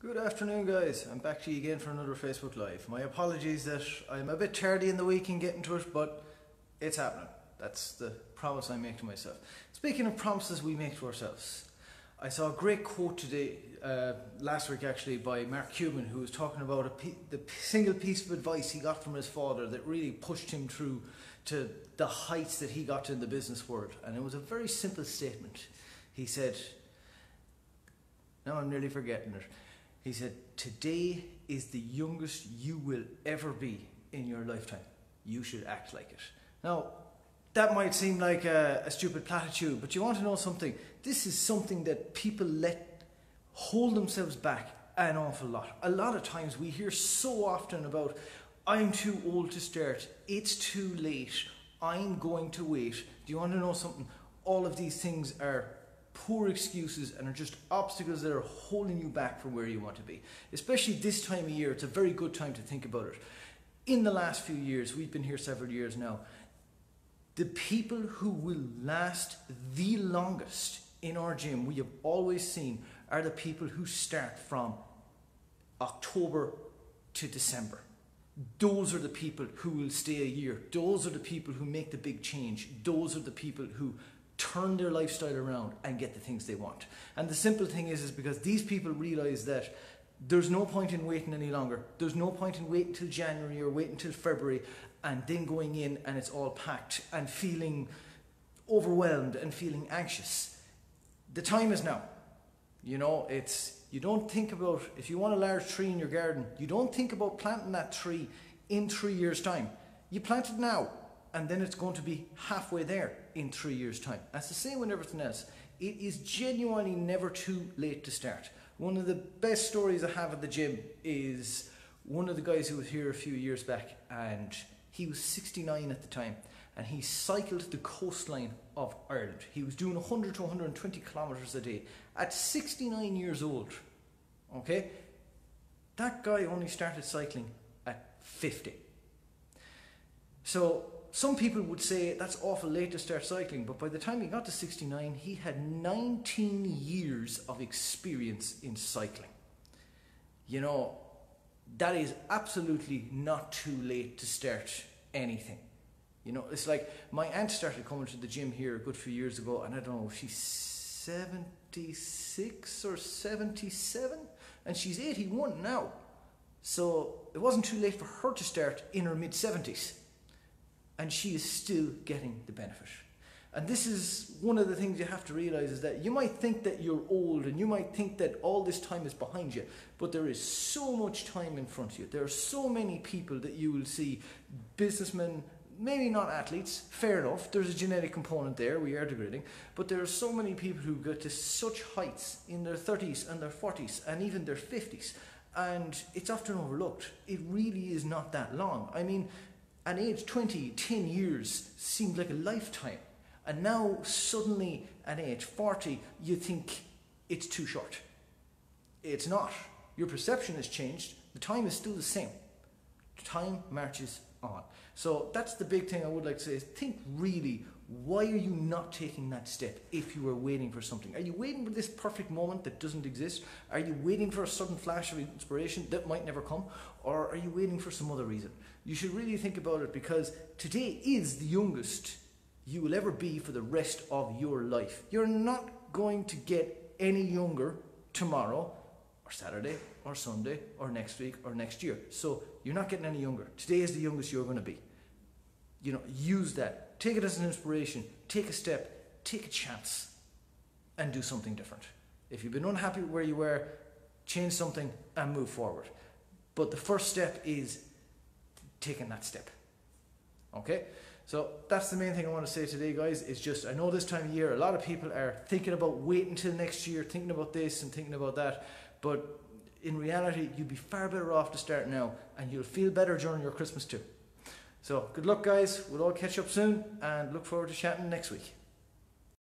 Good afternoon, guys. I'm back to you again for another Facebook Live. My apologies that I'm a bit tardy in the week in getting to it, but it's happening. That's the promise I make to myself. Speaking of promises we make to ourselves, I saw a great quote today, last week actually, by Mark Cuban, who was talking about the single piece of advice he got from his father that really pushed him through to the heights that he got to in the business world. And it was a very simple statement. He said, now I'm nearly forgetting it. He said, today is the youngest you will ever be in your lifetime. You should act like it. Now, that might seem like a stupid platitude, but you want to know something? This is something that people let hold themselves back an awful lot. A lot of times we hear so often about, I'm too old to start, it's too late, I'm going to wait. Do you want to know something? All of these things are poor excuses and are just obstacles that are holding you back from where you want to be. Especially this time of year, it's a very good time to think about it. In the last few years, we've been here several years now, the people who will last the longest in our gym, we have always seen, are the people who start from October to December. Those are the people who will stay a year. Those are the people who make the big change. Those are the people who turn their lifestyle around and get the things they want. And the simple thing is because these people realize that there's no point in waiting any longer. There's no point in waiting till January or waiting till February and then going in and it's all packed and feeling overwhelmed and feeling anxious. The time is now. You know, you don't think about, if you want a large tree in your garden, you don't think about planting that tree in 3 years' time. You plant it now, and then it's going to be halfway there in 3 years' time. That's the same with everything else. It is genuinely never too late to start. One of the best stories I have at the gym is one of the guys who was here a few years back, and he was 69 at the time, and he cycled the coastline of Ireland. He was doing 100 to 120 kilometers a day at 69 years old. Okay? That guy only started cycling at 50. So some people would say that's awful late to start cycling, but by the time he got to 69, he had 19 years of experience in cycling. You know, that is absolutely not too late to start anything. You know, it's like my aunt started coming to the gym here a good few years ago, and I don't know if she's 76 or 77, and she's 81 now. So it wasn't too late for her to start in her mid-70s. And she is still getting the benefit. And this is one of the things you have to realize, is that you might think that you're old and you might think that all this time is behind you, but there is so much time in front of you. There are so many people that you will see, businessmen, maybe not athletes, fair enough, there's a genetic component there, we are degrading, but there are so many people who get to such heights in their 30s and their 40s and even their 50s, and it's often overlooked. It really is not that long. I mean, at age 20, 10 years seemed like a lifetime. And now suddenly at age 40, you think it's too short. It's not. Your perception has changed. The time is still the same. Time marches on. So that's the big thing I would like to say, is think really, why are you not taking that step if you are waiting for something? Are you waiting for this perfect moment that doesn't exist? Are you waiting for a sudden flash of inspiration that might never come? Or are you waiting for some other reason? You should really think about it, because today is the youngest you will ever be for the rest of your life. You're not going to get any younger tomorrow or Saturday or Sunday or next week or next year. So you're not getting any younger. Today is the youngest you're going to be. You know, use that. Take it as an inspiration. Take a step. Take a chance and do something different. If you've been unhappy with where you were, change something and move forward. But the first step is taking that step. Okay? So that's the main thing I want to say today, guys, is just, I know this time of year, a lot of people are thinking about waiting until next year, thinking about this and thinking about that, but in reality, you'd be far better off to start now, and you'll feel better during your Christmas too. So good luck, guys. We'll all catch up soon, and look forward to chatting next week.